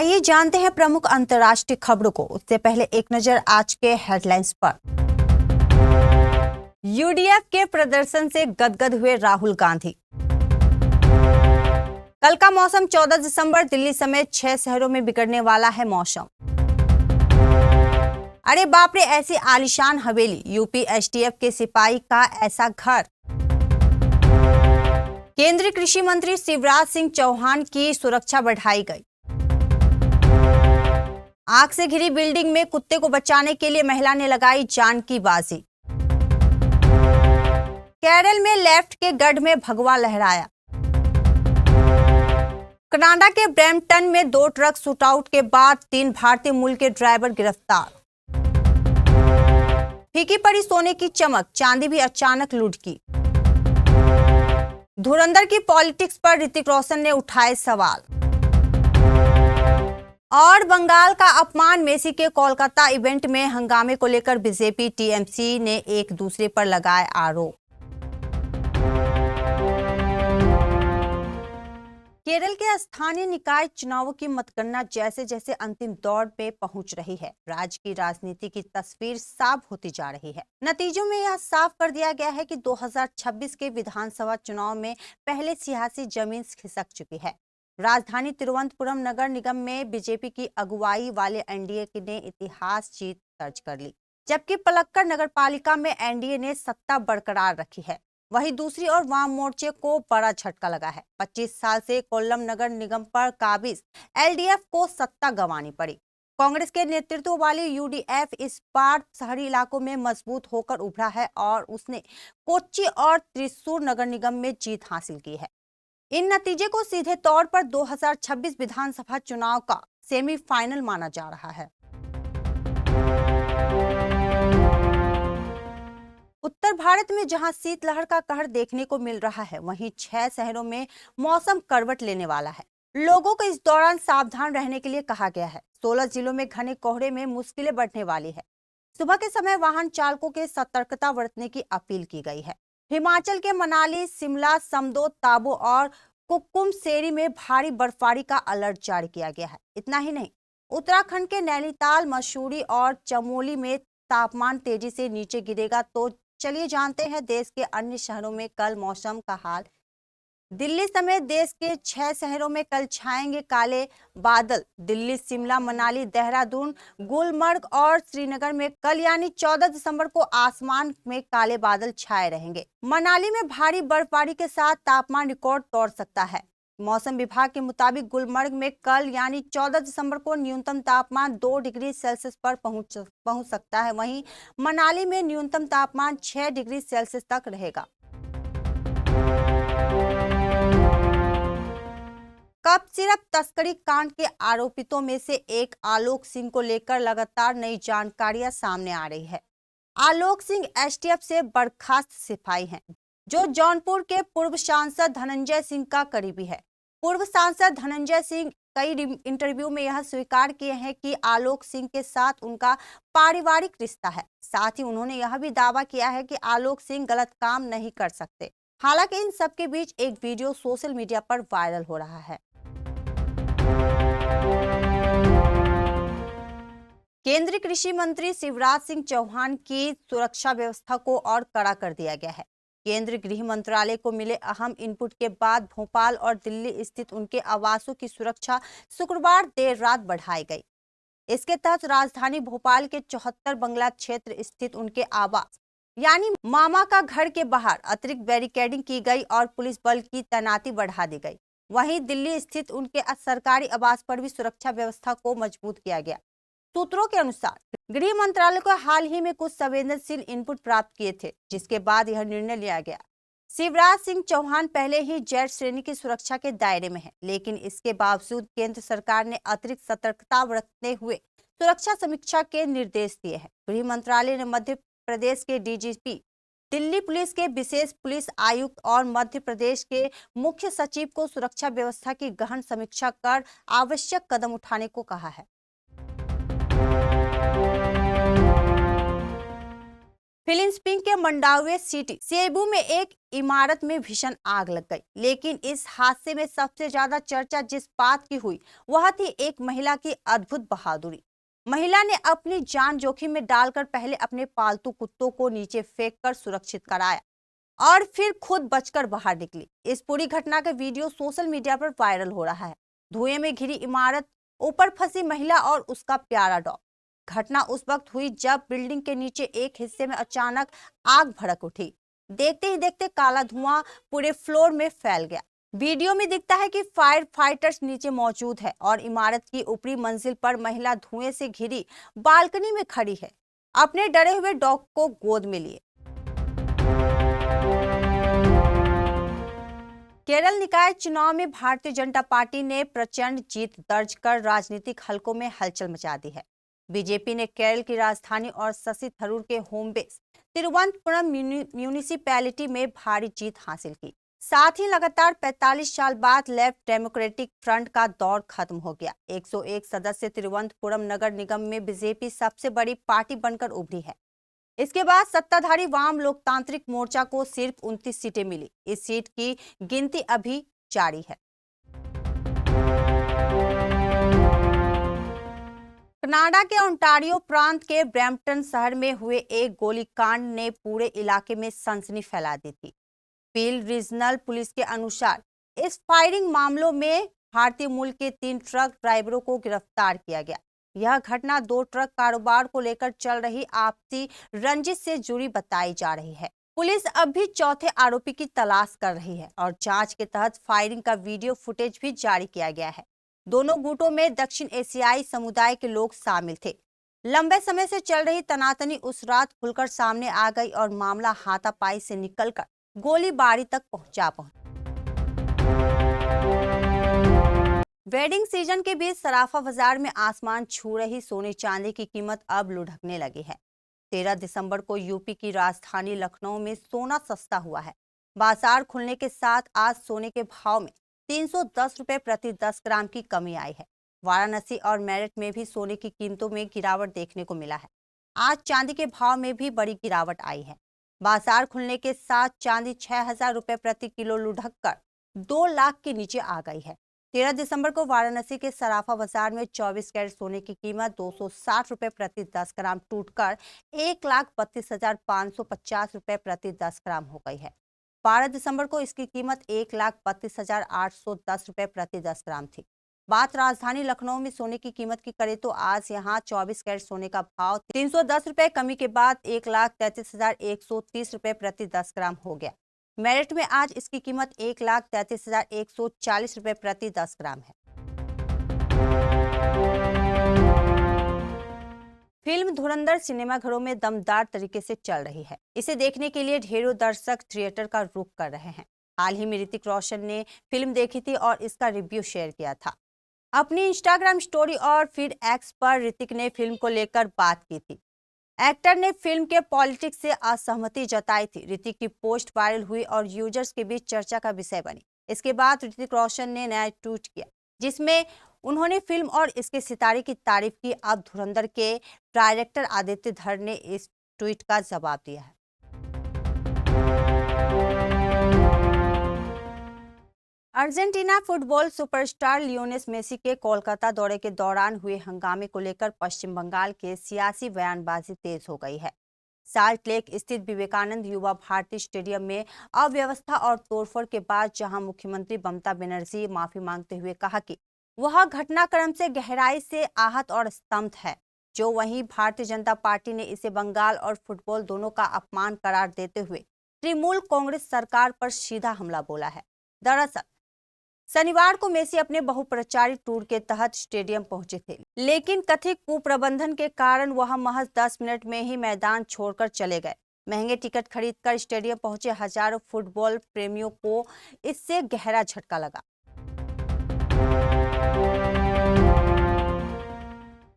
आइए जानते हैं प्रमुख अंतर्राष्ट्रीय खबरों को। उससे पहले एक नजर आज के हेडलाइंस पर। यूडीएफ के प्रदर्शन से गदगद हुए राहुल गांधी। कल का मौसम 14 दिसंबर दिल्ली समेत 6 शहरों में बिगड़ने वाला है मौसम। अरे बाप रे, ऐसी आलीशान हवेली, यूपी एसटीएफ के सिपाही का ऐसा घर। केंद्रीय कृषि मंत्री शिवराज सिंह चौहान की सुरक्षा बढ़ाई गई। आग से घिरी बिल्डिंग में कुत्ते को बचाने के लिए महिला ने लगाई जान की बाजी। केरल में लेफ्ट के गढ़ में भगवा लहराया। कनाडा के ब्रैम्पटन में 2 ट्रक शूटआउट के बाद 3 भारतीय मूल के ड्राइवर गिरफ्तार। फीकी पड़ी सोने की चमक, चांदी भी अचानक लुढ़की। धुरंधर की पॉलिटिक्स पर ऋतिक रोशन ने उठाए सवाल। और बंगाल का अपमान, मेसी के कोलकाता इवेंट में हंगामे को लेकर बीजेपी टीएमसी ने एक दूसरे पर लगाए आरोप। केरल के स्थानीय निकाय चुनावों की मतगणना जैसे जैसे अंतिम दौर पे पहुंच रही है, राज्य की राजनीति की तस्वीर साफ होती जा रही है। नतीजों में यह साफ कर दिया गया है कि 2026 के विधानसभा चुनाव में पहले सियासी जमीन खिसक चुकी है। राजधानी तिरुवनंतपुरम नगर निगम में बीजेपी की अगुवाई वाले एनडीए ने इतिहास जीत दर्ज कर ली, जबकि पलक्कड़ नगरपालिका में एनडीए ने सत्ता बरकरार रखी है। वहीं दूसरी ओर वाम मोर्चे को बड़ा झटका लगा है। 25 साल से कोल्लम नगर निगम पर काबिज एलडीएफ को सत्ता गंवानी पड़ी। कांग्रेस के नेतृत्व वाली यूडीएफ इस बार शहरी इलाकों में मजबूत होकर उभरा है और उसने कोच्चि और त्रिशूर नगर निगम में जीत हासिल की है। इन नतीजे को सीधे तौर पर 2026 विधानसभा चुनाव का सेमीफाइनल माना जा रहा है। उत्तर भारत में जहां शीतलहर का कहर देखने को मिल रहा है, वहीं 6 शहरों में मौसम करवट लेने वाला है। लोगों को इस दौरान सावधान रहने के लिए कहा गया है। 16 जिलों में घने कोहरे में मुश्किलें बढ़ने वाली है। सुबह के समय वाहन चालकों के सतर्कता बरतने की अपील की गई है। हिमाचल के मनाली, शिमला, समदो, ताबो और कुक्कुम सेरी में भारी बर्फबारी का अलर्ट जारी किया गया है। इतना ही नहीं, उत्तराखंड के नैनीताल, मसूरी और चमोली में तापमान तेजी से नीचे गिरेगा। तो चलिए जानते हैं देश के अन्य शहरों में कल मौसम का हाल। दिल्ली समेत देश के 6 शहरों में कल छाएंगे काले बादल। दिल्ली, शिमला, मनाली, देहरादून, गुलमर्ग और श्रीनगर में कल यानी 14 दिसंबर को आसमान में काले बादल छाए रहेंगे। मनाली में भारी बर्फबारी के साथ तापमान रिकॉर्ड तोड़ सकता है। मौसम विभाग के मुताबिक गुलमर्ग में कल यानी 14 दिसंबर को न्यूनतम तापमान 2 डिग्री सेल्सियस पर पहुंच सकता है। वहीं मनाली में न्यूनतम तापमान 6 डिग्री सेल्सियस तक रहेगा। कप सिरप तस्करी कांड के आरोपितों में से एक आलोक सिंह को लेकर लगातार नई जानकारियां सामने आ रही है। आलोक सिंह एसटीएफ से बर्खास्त सिपाही हैं, जो जौनपुर के पूर्व सांसद धनंजय सिंह का करीबी है। पूर्व सांसद धनंजय सिंह कई इंटरव्यू में यह स्वीकार किए हैं कि आलोक सिंह के साथ उनका पारिवारिक रिश्ता है। साथ ही उन्होंने यह भी दावा किया है कि आलोक सिंह गलत काम नहीं कर सकते। हालांकि इन सब के बीच एक वीडियो सोशल मीडिया पर वायरल हो रहा है। केंद्रीय कृषि मंत्री शिवराज सिंह चौहान की सुरक्षा व्यवस्था को और कड़ा कर दिया गया है। केंद्रीय गृह मंत्रालय को मिले अहम इनपुट के बाद भोपाल और दिल्ली स्थित उनके आवासों की सुरक्षा शुक्रवार देर रात बढ़ाई गई। इसके तहत राजधानी भोपाल के 74 बंगला क्षेत्र स्थित उनके आवास यानी मामा का घर के बाहर अतिरिक्त बैरिकेडिंग की गई और पुलिस बल की तैनाती बढ़ा दी गई। वहीं दिल्ली स्थित उनके सरकारी आवास पर भी सुरक्षा व्यवस्था को मजबूत किया गया। सूत्रों के अनुसार गृह मंत्रालय को हाल ही में कुछ संवेदनशील इनपुट प्राप्त किए थे, जिसके बाद यह निर्णय लिया गया। शिवराज सिंह चौहान पहले ही जेड श्रेणी की सुरक्षा के दायरे में है, लेकिन इसके बावजूद केंद्र सरकार ने अतिरिक्त सतर्कता बरतते हुए सुरक्षा समीक्षा के निर्देश दिए हैं। गृह मंत्रालय ने मध्य प्रदेश के डीजीपी, दिल्ली पुलिस के विशेष पुलिस आयुक्त और मध्य प्रदेश के मुख्य सचिव को सुरक्षा व्यवस्था की गहन समीक्षा कर आवश्यक कदम उठाने को कहा है। फिलिपींस के मंडावे सिटी सेबू में एक इमारत में भीषण आग लग गई। लेकिन इस हादसे में सबसे ज्यादा चर्चा जिस बात की हुई वह थी एक महिला की अद्भुत बहादुरी। महिला ने अपनी जान जोखिम में डालकर पहले अपने पालतू कुत्तों को नीचे फेंककर सुरक्षित कराया और फिर खुद बचकर बाहर निकली। इस पूरी घटना का वीडियो सोशल मीडिया पर वायरल हो रहा है। धुएं में घिरी इमारत, ऊपर फंसी महिला और उसका प्यारा डॉग। घटना उस वक्त हुई जब बिल्डिंग के नीचे एक हिस्से में अचानक आग भड़क उठी। देखते ही देखते काला धुआं पूरे फ्लोर में फैल गया। वीडियो में दिखता है कि फायर फाइटर्स नीचे मौजूद है और इमारत की ऊपरी मंजिल पर महिला धुएं से घिरी बालकनी में खड़ी है, अपने डरे हुए डॉग को गोद में लिए। केरल निकाय चुनाव में भारतीय जनता पार्टी ने प्रचंड जीत दर्ज कर राजनीतिक हलकों में हलचल मचा दी है। बीजेपी ने केरल की राजधानी और शशि थरूर के होम बेस तिरुवनंतपुरम म्यूनिसिपैलिटी में भारी जीत हासिल की। साथ ही लगातार 45 साल बाद लेफ्ट डेमोक्रेटिक फ्रंट का दौर खत्म हो गया। 101 सदस्य तिरुवनंतपुरम नगर निगम में बीजेपी सबसे बड़ी पार्टी बनकर उभरी है। इसके बाद सत्ताधारी वाम लोकतांत्रिक मोर्चा को सिर्फ 29 सीटें मिली। इस सीट की गिनती अभी जारी है। कनाडा के ओंटारियो प्रांत के ब्रैम्पटन शहर में हुए एक गोलीकांड ने पूरे इलाके में सनसनी फैला दी थी। पील रीजनल पुलिस के अनुसार इस फायरिंग मामलों में भारतीय मूल के 3 ट्रक ड्राइवरों को गिरफ्तार किया गया। यह घटना 2 ट्रक कारोबार को लेकर चल रही आपसी रंजिश से जुड़ी बताई जा रही है। पुलिस अब भी चौथे आरोपी की तलाश कर रही है और जांच के तहत फायरिंग का वीडियो फुटेज भी जारी किया गया है। दोनों गुटों में दक्षिण एशियाई समुदाय के लोग शामिल थे। लंबे समय से चल रही तनातनी उस रात खुलकर सामने आ गई और मामला हाथापाई से निकलकर गोलीबारी तक पहुंचा। वेडिंग सीजन के बीच सराफा बाजार में आसमान छू रही सोने चांदी की कीमत अब लुढ़कने लगी है। 13 दिसंबर को यूपी की राजधानी लखनऊ में सोना सस्ता हुआ है। बाजार खुलने के साथ आज सोने के भाव में 310 रुपए प्रति 10 ग्राम की कमी आई है। वाराणसी और मेरठ में भी सोने की कीमतों में गिरावट देखने को मिला है। आज चांदी के भाव में भी बड़ी गिरावट आई है। बाजार खुलने के साथ चांदी 6000 रुपए प्रति किलो लुढ़क कर 2 लाख के नीचे आ गई है। 13 दिसंबर को वाराणसी के सराफा बाजार में 24 कैरेट सोने की कीमत 260 रुपए प्रति 10 ग्राम टूटकर 1,32,550 रुपए प्रति 10 ग्राम हो गई है। 12 दिसंबर को इसकी कीमत 1,32,810 रुपए प्रति 10 ग्राम थी। बात राजधानी लखनऊ में सोने की कीमत की करें तो आज यहां 24 कैरेट सोने का भाव 310 रुपए कमी के बाद 1,33,130 रुपए प्रति 10 ग्राम हो गया। मेरठ में आज इसकी कीमत 1,33,140 रुपए प्रति 10 ग्राम है। फिल्म धुरंधर सिनेमाघरों में दमदार तरीके से चल रही है। इसे देखने के लिए ढेरों दर्शक थिएटर का रुख कर रहे हैं। हाल ही में ऋतिक रोशन ने फिल्म देखी थी और इसका रिव्यू शेयर किया था अपनी इंस्टाग्राम स्टोरी और फिर एक्स पर ऋतिक ने फिल्म को लेकर बात की थी। एक्टर ने फिल्म के पॉलिटिक्स से असहमति जताई थी। ऋतिक की पोस्ट वायरल हुई और यूजर्स के बीच चर्चा का विषय बनी। इसके बाद ऋतिक रोशन ने नया ट्वीट किया जिसमें उन्होंने फिल्म और इसके सितारे की तारीफ की। अब धुरंधर के डायरेक्टर आदित्य धर ने इस ट्वीट का जवाब दिया है। Argentina football superstar Lionel Messi के कोलकाता दौरे के दौरान हुए हंगामे को लेकर पश्चिम बंगाल के सियासी बयानबाजी तेज हो गई है। साल्ट लेक स्थित विवेकानंद युवा भारती स्टेडियम में अव्यवस्था और तोड़फोड़ के बाद जहां मुख्यमंत्री ममता बनर्जी माफी मांगते हुए कहा कि वह घटनाक्रम से गहराई से आहत और स्तंभित है, जो वहीं भारतीय जनता पार्टी ने इसे बंगाल और फुटबॉल दोनों का अपमान करार देते हुए तृणमूल कांग्रेस सरकार पर सीधा हमला बोला है। दरअसल शनिवार को मेसी अपने बहुप्रचारित टूर के तहत स्टेडियम पहुंचे थे, लेकिन कथित कुप्रबंधन के कारण वह महज 10 मिनट में ही मैदान छोड़कर चले गए। महंगे टिकट खरीदकर स्टेडियम पहुंचे हजारों फुटबॉल प्रेमियों को इससे गहरा झटका लगा।